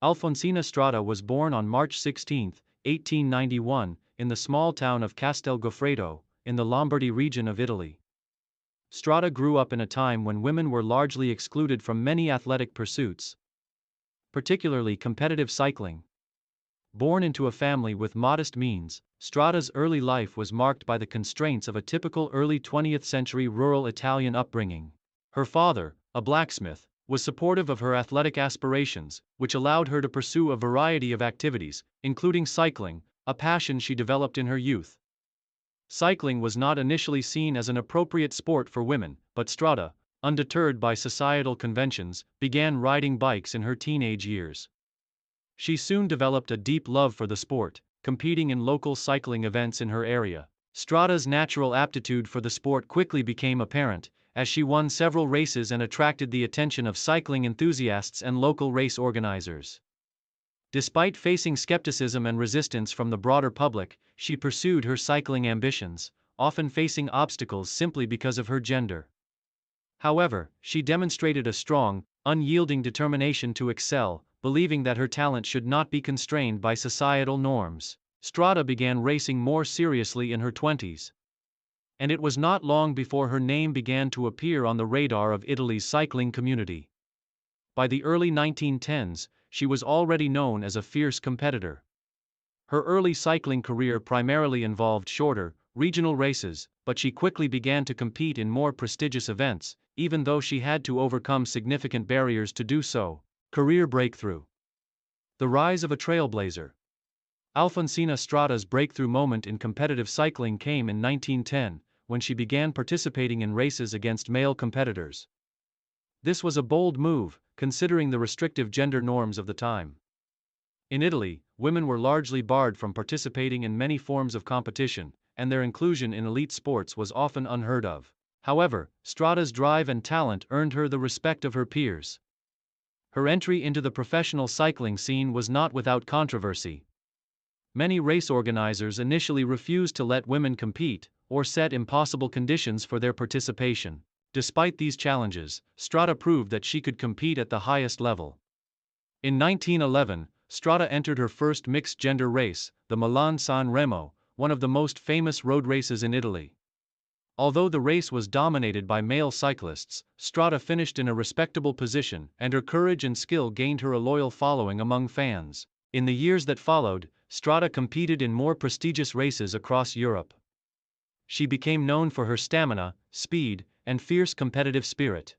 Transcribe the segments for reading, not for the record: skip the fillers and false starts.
Alfonsina Strada was born on March 16, 1891, in the small town of Castel Goffredo, in the Lombardy region of Italy. Strada grew up in a time when women were largely excluded from many athletic pursuits, particularly competitive cycling. Born into a family with modest means, Strada's early life was marked by the constraints of a typical early 20th century rural Italian upbringing. Her father, a blacksmith, was supportive of her athletic aspirations, which allowed her to pursue a variety of activities, including cycling, a passion she developed in her youth. Cycling was not initially seen as an appropriate sport for women, but Strada, undeterred by societal conventions, began riding bikes in her teenage years. She soon developed a deep love for the sport, competing in local cycling events in her area. Strada's natural aptitude for the sport quickly became apparent, as she won several races and attracted the attention of cycling enthusiasts and local race organizers. Despite facing skepticism and resistance from the broader public, she pursued her cycling ambitions, often facing obstacles simply because of her gender. However, she demonstrated a strong, unyielding determination to excel, believing that her talent should not be constrained by societal norms. Strada began racing more seriously in her 20s. And it was not long before her name began to appear on the radar of Italy's cycling community. By the early 1910s, she was already known as a fierce competitor. Her early cycling career primarily involved shorter, regional races, but she quickly began to compete in more prestigious events, even though she had to overcome significant barriers to do so. Career breakthrough. The rise of a trailblazer. Alfonsina Strada's breakthrough moment in competitive cycling came in 1910, when she began participating in races against male competitors. This was a bold move, considering the restrictive gender norms of the time. In Italy, women were largely barred from participating in many forms of competition, and their inclusion in elite sports was often unheard of. However, Strada's drive and talent earned her the respect of her peers. Her entry into the professional cycling scene was not without controversy. Many race organizers initially refused to let women compete, or set impossible conditions for their participation. Despite these challenges, Strada proved that she could compete at the highest level. In 1911, Strada entered her first mixed-gender race, the Milan-San Remo, one of the most famous road races in Italy. Although the race was dominated by male cyclists, Strada finished in a respectable position, and her courage and skill gained her a loyal following among fans. In the years that followed, Strada competed in more prestigious races across Europe. She became known for her stamina, speed, and fierce competitive spirit.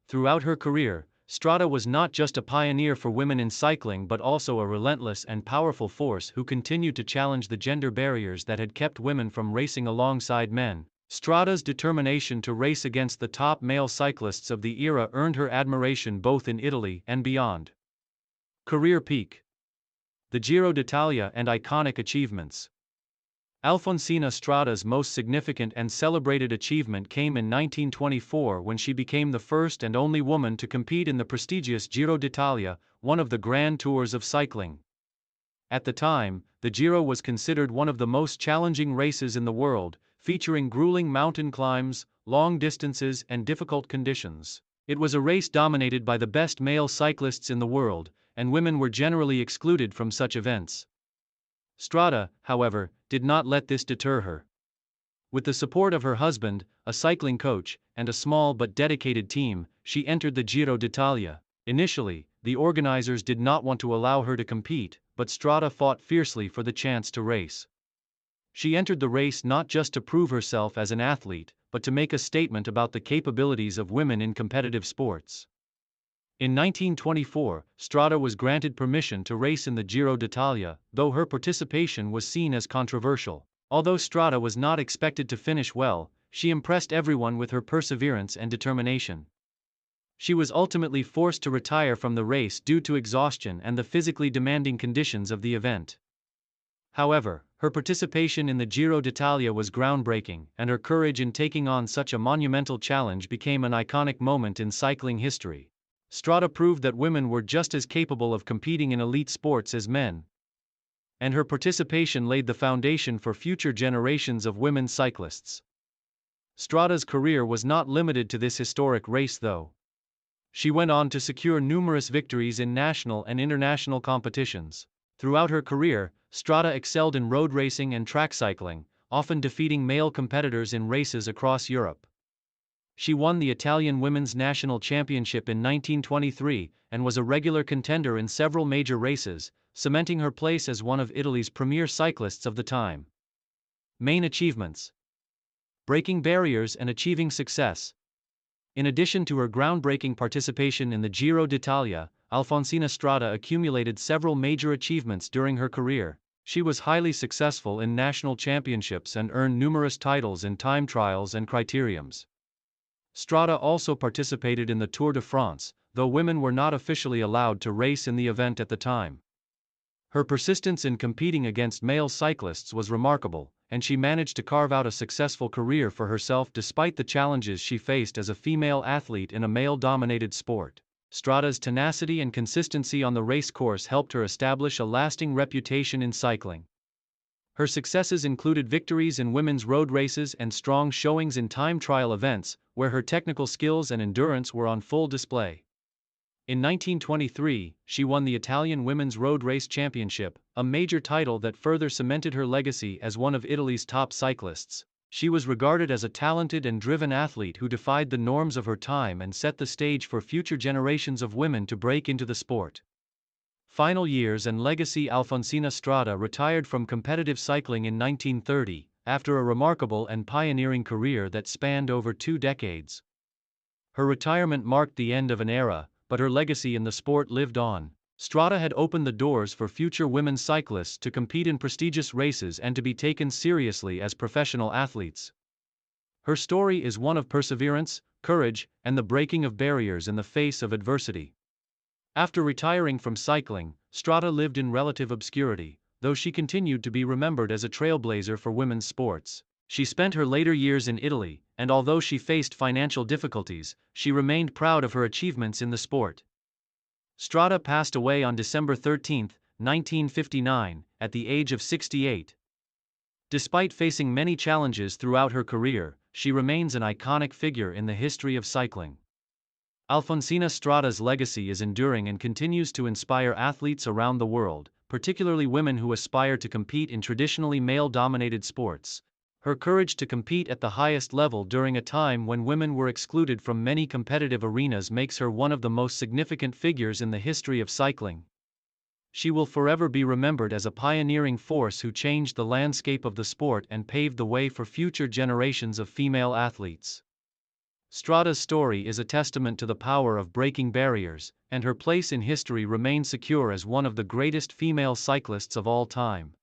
Throughout her career, Strada was not just a pioneer for women in cycling but also a relentless and powerful force who continued to challenge the gender barriers that had kept women from racing alongside men. Strada's determination to race against the top male cyclists of the era earned her admiration both in Italy and beyond. Career peak. The Giro d'Italia and iconic achievements. Alfonsina Strada's most significant and celebrated achievement came in 1924 when she became the first and only woman to compete in the prestigious Giro d'Italia, one of the grand tours of cycling. At the time, the Giro was considered one of the most challenging races in the world, featuring grueling mountain climbs, long distances, and difficult conditions. It was a race dominated by the best male cyclists in the world, and women were generally excluded from such events. Strada, however, did not let this deter her. With the support of her husband, a cycling coach, and a small but dedicated team, she entered the Giro d'Italia. Initially, the organizers did not want to allow her to compete, but Strada fought fiercely for the chance to race. She entered the race not just to prove herself as an athlete, but to make a statement about the capabilities of women in competitive sports. In 1924, Strada was granted permission to race in the Giro d'Italia, though her participation was seen as controversial. Although Strada was not expected to finish well, she impressed everyone with her perseverance and determination. She was ultimately forced to retire from the race due to exhaustion and the physically demanding conditions of the event. However, her participation in the Giro d'Italia was groundbreaking, and her courage in taking on such a monumental challenge became an iconic moment in cycling history. Strada proved that women were just as capable of competing in elite sports as men. And her participation laid the foundation for future generations of women cyclists. Strada's career was not limited to this historic race though. She went on to secure numerous victories in national and international competitions. Throughout her career, Strada excelled in road racing and track cycling, often defeating male competitors in races across Europe. She won the Italian Women's National Championship in 1923 and was a regular contender in several major races, cementing her place as one of Italy's premier cyclists of the time. Main achievements: breaking barriers and achieving success. In addition to her groundbreaking participation in the Giro d'Italia, Alfonsina Strada accumulated several major achievements during her career. She was highly successful in national championships and earned numerous titles in time trials and criteriums. Strada also participated in the Tour de France, though women were not officially allowed to race in the event at the time. Her persistence in competing against male cyclists was remarkable, and she managed to carve out a successful career for herself despite the challenges she faced as a female athlete in a male-dominated sport. Strada's tenacity and consistency on the race course helped her establish a lasting reputation in cycling. Her successes included victories in women's road races and strong showings in time trial events, where her technical skills and endurance were on full display. In 1923, she won the Italian Women's Road Race Championship, a major title that further cemented her legacy as one of Italy's top cyclists. She was regarded as a talented and driven athlete who defied the norms of her time and set the stage for future generations of women to break into the sport. Final years and legacy: Alfonsina Strada retired from competitive cycling in 1930, after a remarkable and pioneering career that spanned over 2 decades. Her retirement marked the end of an era, but her legacy in the sport lived on. Strada had opened the doors for future women cyclists to compete in prestigious races and to be taken seriously as professional athletes. Her story is one of perseverance, courage, and the breaking of barriers in the face of adversity. After retiring from cycling, Strada lived in relative obscurity, though she continued to be remembered as a trailblazer for women's sports. She spent her later years in Italy, and although she faced financial difficulties, she remained proud of her achievements in the sport. Strada passed away on December 13, 1959, at the age of 68. Despite facing many challenges throughout her career, she remains an iconic figure in the history of cycling. Alfonsina Strada's legacy is enduring and continues to inspire athletes around the world, particularly women who aspire to compete in traditionally male-dominated sports. Her courage to compete at the highest level during a time when women were excluded from many competitive arenas makes her one of the most significant figures in the history of cycling. She will forever be remembered as a pioneering force who changed the landscape of the sport and paved the way for future generations of female athletes. Strada's story is a testament to the power of breaking barriers, and her place in history remains secure as one of the greatest female cyclists of all time.